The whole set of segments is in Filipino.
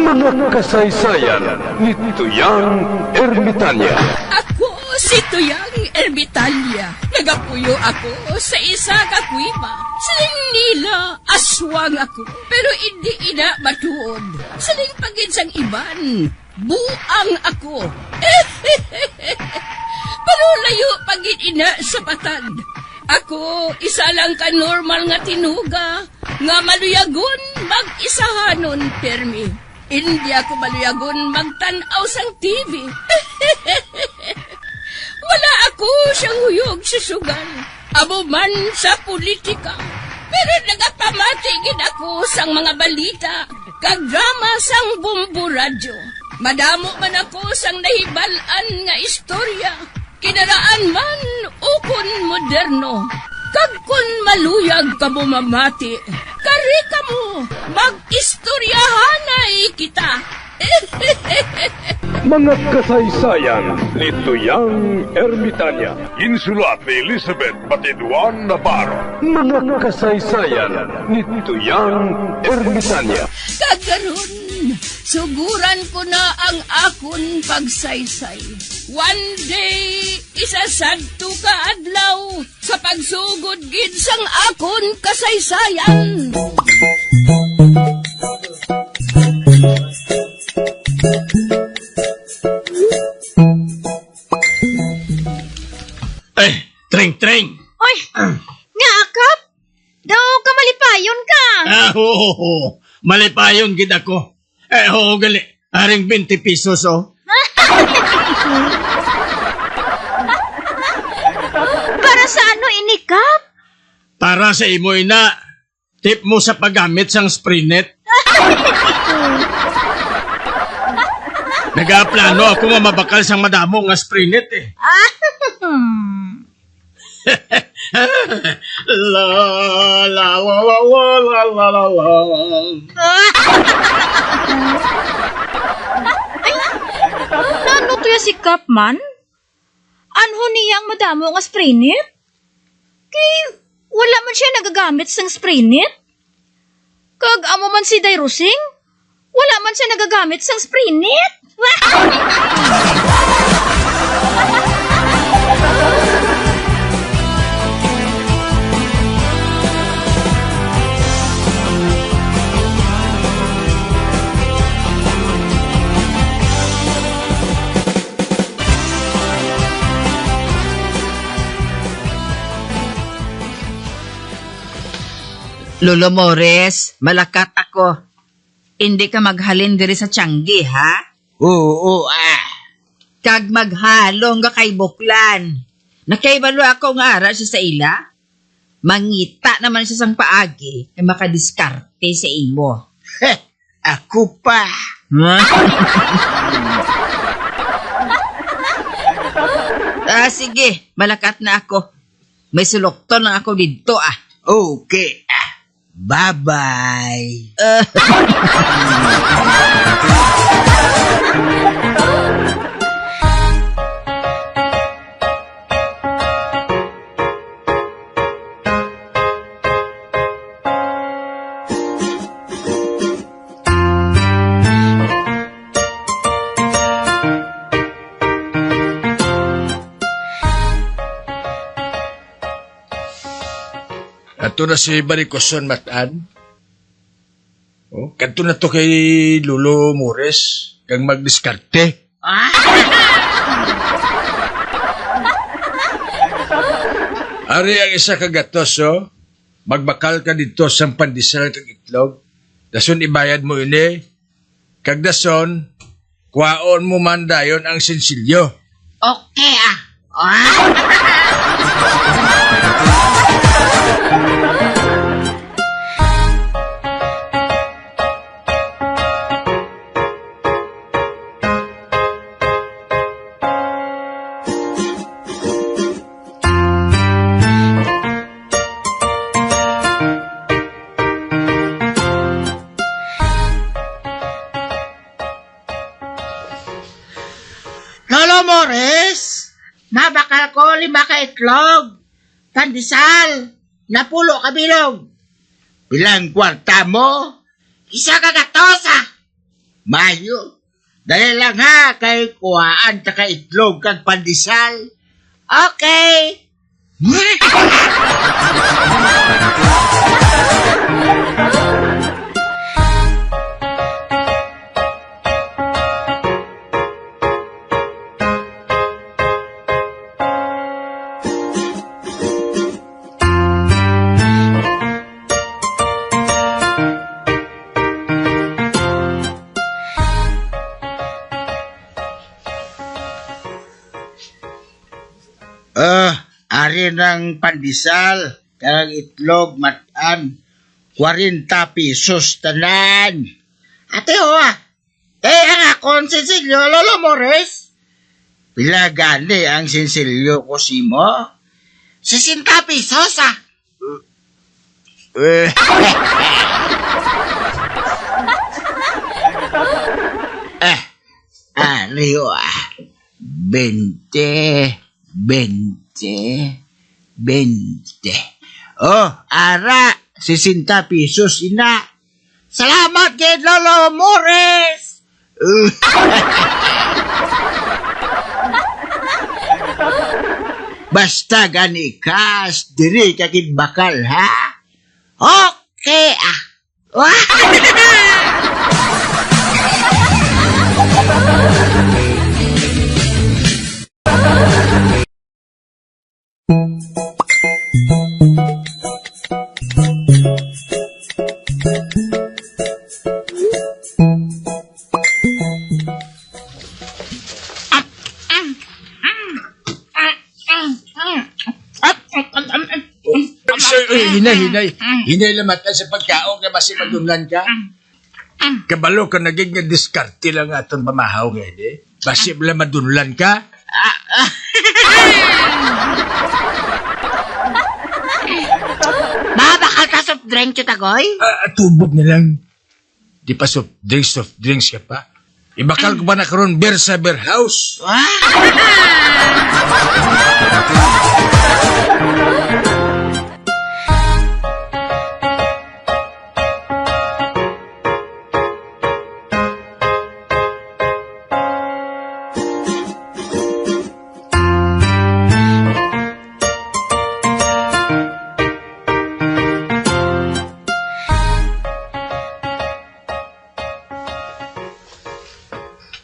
Mga kasaysayan ni Tuyang Ermitanya. Ako si Tuyang Ermitanya. Nagapuyo ako sa isa ka kuiba. Siling nila, aswang ako. Pero hindi ina matuod. Siling pagin sang iban. Buang ako. Pero layo pagin ina sa patad. Ako, isa lang ka normal nga tinuga. Nga maluyagon mag-isahanon, permi. Hindi ako maluyagon magtanaw sang TV. Wala ako siyang huyog sa sugal. Abo man sa politika. Pero nagapamatagin ako sang mga balita. Kag drama sang bumbu radyo. Madamo man ako sang nahibalan nga istorya. Kinaraan man ukon moderno. Kag kun maluyag ka mo mamati, kari ka mo, mag-istoryahanay kita. Mga kasaysayan ni Tuyang Ermitanya. Insulat ni Elizabeth Batiduan Navarro. Mga kasaysayan ni Tuyang Ermitanya. Kagaron, suguran ko na ang akon pagsaysay. One day, isasadto ka adlaw sa pagsugod gid sang akon kasaysayan. Treng. Oy, nga akap? Daw ka malipayon ka. Oo. Malipayon gid ako. Oo, gali. Aring 20 pesos, oh. Para sa ano inikap? Para sa imo ina. Tip mo sa paggamit sang Sprinet. Nagaplano ako nga mabakal sang madamo nga Sprinet eh. La la la la la la la la. Nano to si Kapman? Anho niyang madamo nga Sprinet? Kay wala man siya nagagamit sang Sprinet? Kag amo man si Dairusing? Wala man siya nagagamit sang Sprinet? Lolo Mores, malakat ako. Hindi ka maghalin diri sa Tianggi, ha? Oo, Kag maghalong nga kay Buklan. Nakaibalo ako nga ara siya sa ila. Mangita naman siya sang paagi ay makadiskarte sa imo. Ako pa. Sige, malakat na ako. May sulokton na ako dito, Okay, bye-bye. Ato na si Barikoson Matan. Oh, kanto na to kay Lolo Mores kang magdiskarte. Ari ang isa ka gatos, oh. Magbakal ka dito sa pandesal kag itlog. Dason ibayad mo ini. Kag dason, kuwaon mo man dayon ang sensilyo. Okay, Lolo Mores, mabakal ko 5 ka itlog. Pandesal, napulo ka bilog. Bilang kwarta mo? 1 ka gatosa. Mayo. Dali lang ha, kay kuhaan tsaka itlog kag pandesal. Okay. Ari ng pandesal, kag itlog, matan, 40 pesos tanan. Ate ho ang akong sinsilyo, Lolo Morris. Pila gani ang sinsilyo ko simo? 60 pesos Ari ho 20. Oh, ara, 60 pesos ina. Salamat kay Lolo Morris. Basta gani kas, diri kakit bakal ha. Okay Hinay lamatan sa pagkaon kaya basi madunlan ka. Kabalo ka naging nga diskarte lang aton pamahaw ngayon Basi bala madunlan ka. Babakal ka soft drink Chitagoy? Tubog na lang. Di pa soft drinks ka pa. Ibakal ko ba na karon beer sa beer house?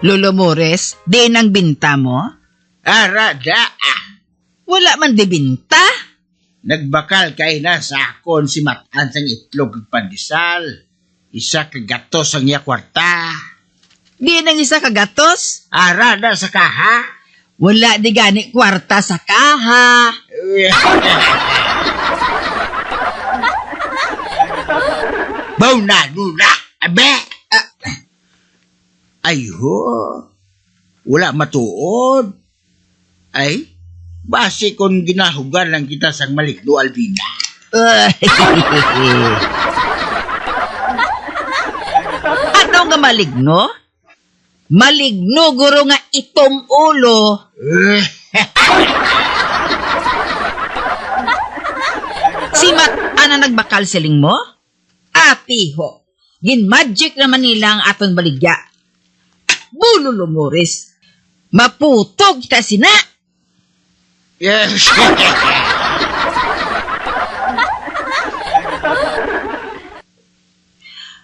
Lolo Morris, di nang binta mo? Arada Wala man di binta. Nagbakal kay na sa akon si Matan sang itlog ug pandesal. Isa ka gatos ang iya kwarta. Di nang isa kagatos. Arada sa kaha. Wala di gani kwarta sa kaha. Baw na lula. Abe. Ay ho. Wala matuod. Ay, basi kung ginahugan lang kita sang malikdo Alvina. Ano nga maligno? Maligno guro nga itom ulo. Si Mat, ana nagbakal siling mo? Apiho. Gin magic naman nila ang aton baligya. Bulolo Morris. Maputog kita sina. Yes.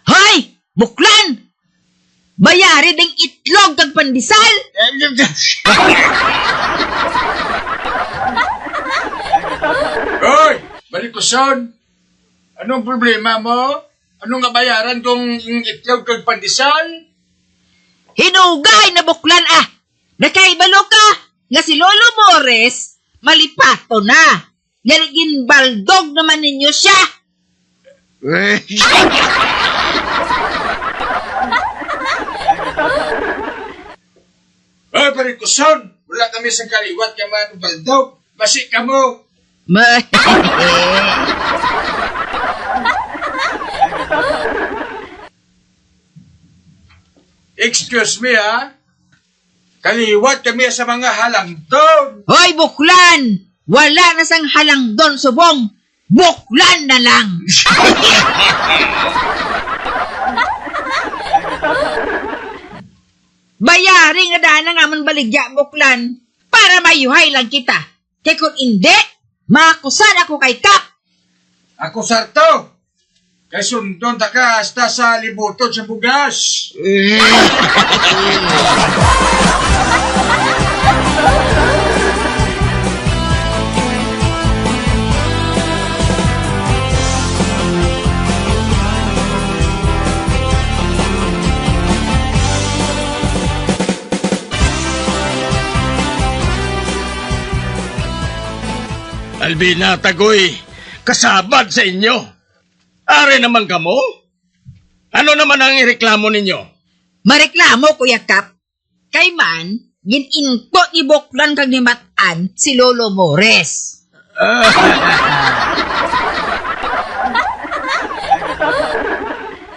Hoy! Buklan! Bayari ding itlog kag pandesal! Hoy! Balikuson! Anong problema mo? Anong nga bayaran kung itlog kag pandesal? Hinugay na buklan Nakaibalo ka nga si Lolo Morris malipato na. Yarigin baldog naman ninyo siya. Hoy, Balikuson! Wala kami sa kaliwat ka man baldog. Basi ka mo! Excuse me, ha? Kaliwat kami sa mga halangdon. Hoy, buklan! Wala na sang halangdon subong. Buklan na lang. na nga man baligya, buklan, para mayuhay lang kita. Kaya kung hindi, makusan ako kay Kap. Ako sarto. Kay sundon ta ka hasta sa libuton sa bugas. Albina, Tagoy, kasabad sa inyo. Are naman kamo? Ano naman ang ireklamo ninyo? Mareklamo, Kuya Kap. Kay man, gininpo ni Buklan kag ni Matan si Lolo Mores.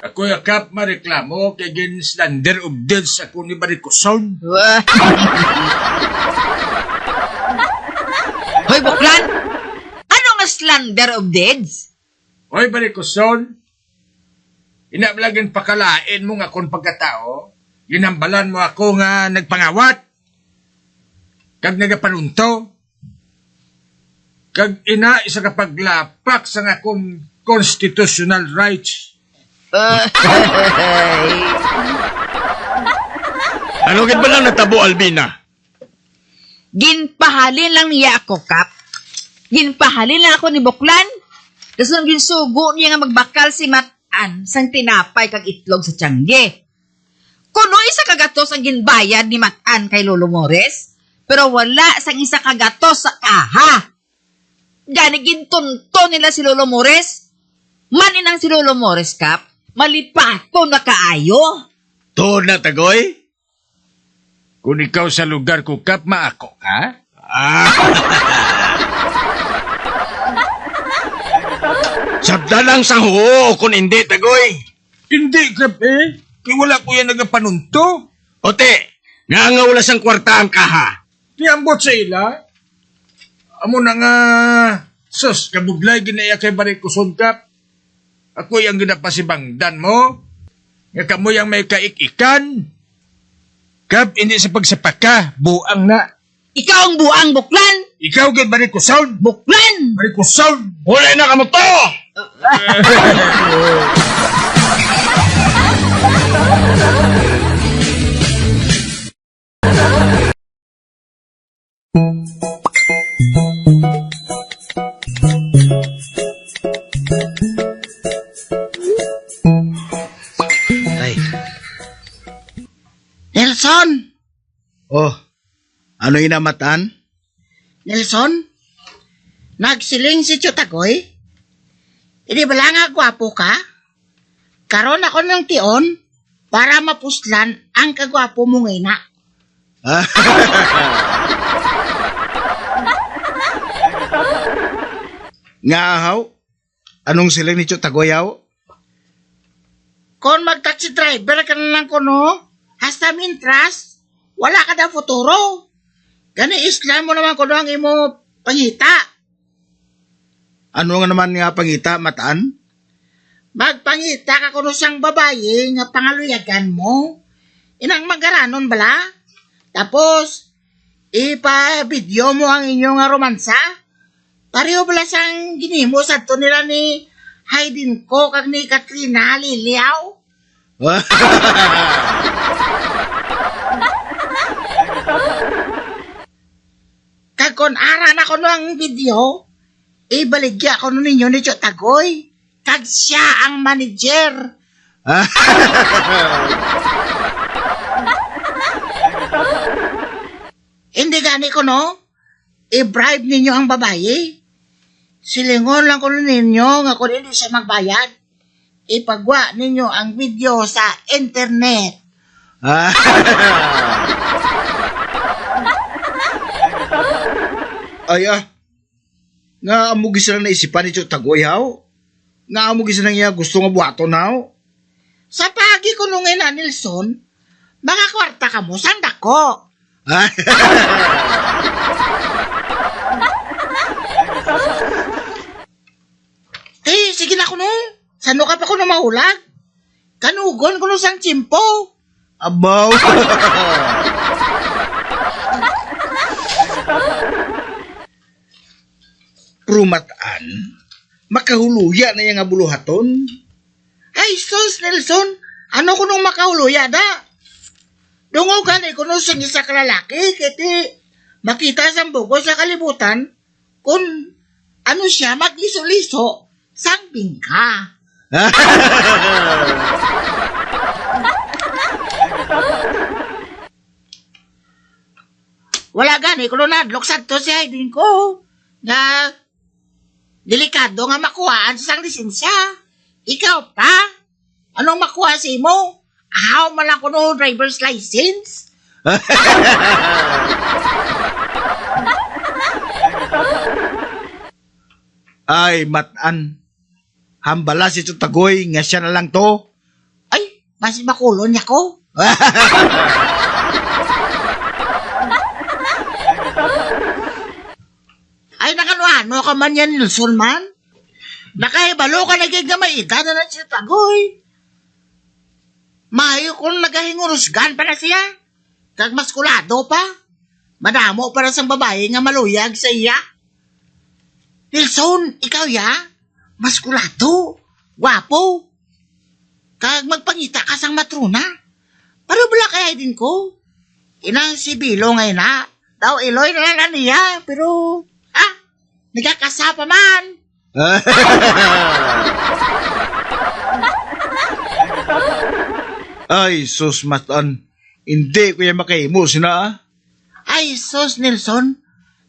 Ako yakap mareklamo kay gin slander of deeds ako ni Barikuson. Hoy, Buklan! Ano nga slander of deeds? Hoy Barikuson, inablagan pakalain mo nga kon pagkatao, ginambalan mo ako nga nagpangawat, kag nagapanunto, kag ina isa ka paglapak sa nga akong constitutional rights. Ano gid ba lang natabo, Albina? Ginpahalin lang niya ako, Kap. Ginpahalin lang ako ni Buklan. Tapos nung ginsugo niya nga magbakal si Matan sang tinapay kag itlog sa tiyangge. Kuno isa kagatos ang ginbayad ni Matan kay Lolo Mores, pero wala sang isa kagatos sa kaha. Gani gintunto nila si Lolo Mores. Maninang si Lolo Mores, Kap, malipato na kaayo. Tuod na, Tagoy? Kung ikaw sa lugar ko, Kap, maako ka? Sabda lang sa huo kung hindi, Tagoy. Hindi, Kap, Kaya wala ko yan nagapanunto. Ote, nga wala sang kwarta ang kaha. Tiambot sa ila. Amo na nga, sus, kabuglay ginaya kay Barikuson, Kap. Ako yung ginapasibangdan mo. Nga kamo yung may kaikikan. Kap, hindi sa pagsapaka, buang na. Ikaw ang buang, Buklan! Ikaw gid Barikuson. Buklan! Barikuson. Huli na kamo to! Ay. Nelson! Oh, ano inamatan? Nelson? Nagsiling si Chutagoy? Hindi ba lang nga gwapo ka? Karon ako ng tion para mapuslan ang kagwapo mo ngayon na. Nga ahaw? Anong siling ni Chutagoy ahaw? Kung mag-taxi driver ka na lang kuno, hasta mintras, wala ka na futuro. Gani Islam mo naman kuno ang imo pangita. Ano nga naman nga pangita, Matan? Magpangita ka kuno sang babae nga pangaluyagan mo. Inang magaranon bala. Tapos, ipa-video mo ang inyong nga romansa. Pareho bala sang ginimo sa to nila ni Haydin ko kag ni Katrina Liliaw. Kag kon ara na ko ang video, ibaligya ko nun ninyo ni Chotagoy. Kag siya ang manager. Hindi gani ko no? I-bribe ninyo ang babae. Silingon lang ko ninyo nga kung hindi siya magbayad. Ipagwa ninyo ang video sa internet. Ay nga amugi sila naisipan ni Chotagoy haw. Nga amugi sila niya gusto nga buhato naw. Sa pagi ko nung ina Nelson, mga kwarta ka mo, sanda ko. Sige na ko no. Sano ka pa ko na mahulag? Kanugon ko no sang chimpo. Abaw. Prumatan, makahuluya na yung nga buluhaton. Ay, sus, Nelson, ano ko nung makahuluya da? Dungo gani ko nung sing isa kalalaki, kiti makita sa bugo sa kalibutan, kung ano siya mag-liso-liso, sang bingka. Wala gani, kung nadlok sa to siya, din ko, na delikado nga makuhaan sa sang lisensya. Ikaw pa? Anong makuha si mo? Ahaw man lang ko no driver's license? Ay, matan. Hambala si Tutagoy, nga siya na lang to. Ay, mas makulon niya ko. Ay, nakanuano ka man yan, Nelson man? Nakahibalo ka nagiggamay edad na si Tutagoy. Mayo kung nagahingurusgan pa na siya. Kag maskulado pa. Madamo para sa babae nga maluyag sa iya. Nelson, ikaw ya? Maskulado. Wapo. Kag magpangita ka sang matruna. Pero bala kaya din ko. Inang si Bilo ngayon na. Daw iloy na lang niya. Pero, nagkakasapa man. Ay, sus, matan. Hindi ko yan makaimo sina. Ay, sus, Nelson.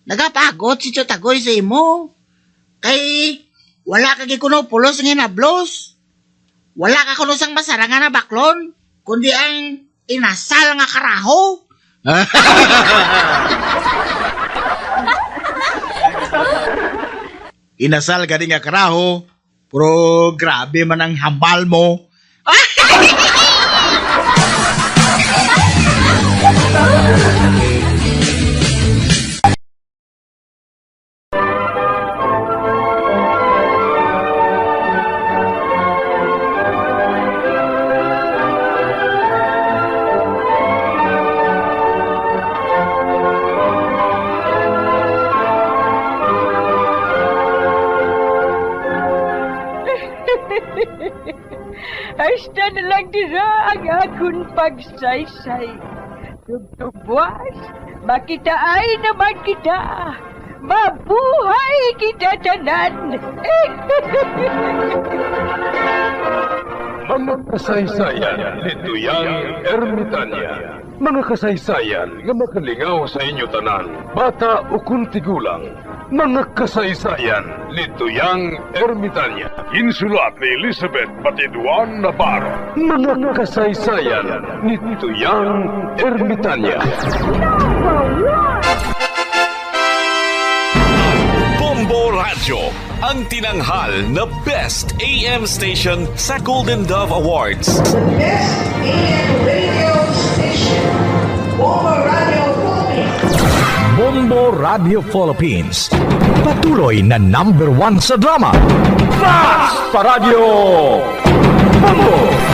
Nagapagod si Tutagoy sa imo. Kay, wala ka gikuno pulos nga nablos. Wala ka kuno sang masara nga na baklon. Kundi ang inasal nga karaho. Inasal ka din nga karaho. Pero grabe man ang hambal mo. Hasta na lang dira ang akong pagsaysay. Tugtugwas, makitaan naman kita. Mabuhay kita tanan. Mga kasaysayan ni Tuyang Ermitanya. Mga kasaysayan nga makalingaw sa inyo tanan, bata o kuntigulang. Mga kasaysayan ni Tuyang Ermitanya. Insulat ni Elizabeth Batiduan Navarro. Mga kasaysayan ni Tuyang Ermitanya. Bombo Radio, ang tinanghal na Best AM Station sa Golden Dove Awards. Best AM radio station, Bombo Radio Philippines. Bombo Radio Philippines. Patuloy na #1 sa drama. Fast Paradyo Bombo!